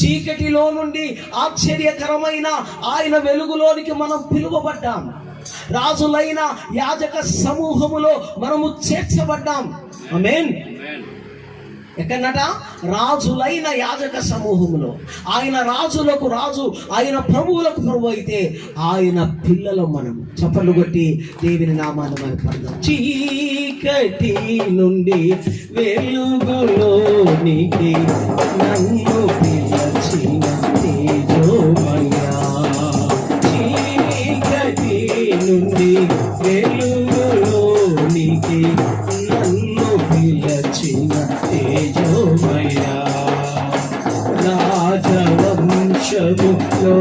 చీకటిలో నుండి ఆశ్చర్యకరమైన ఆయన వెలుగులోనికి మనం పిలువబడ్డాం. రాజులైన యాజక సమూహములో మనము చేర్చబడ్డాం. ఆమేన్. ఎక్కడనట? రాజులైన యాజక సమూహములో. ఆయన రాజులకు రాజు, ఆయన ప్రభువులకు ప్రభు అయితే ఆయన పిల్లలు మనం. చప్పట్లు కొట్టి దేవుని నామాన్ని మహిమపడదాం. చీకటి నుండి వెలుగులోనికి నన్ను పిలిచిన తేజోమయ్యా, చీకటి నుండి వెలుగులోనికి నన్ను పిలిచిన తేజోమయ్యా, రాజవంశములో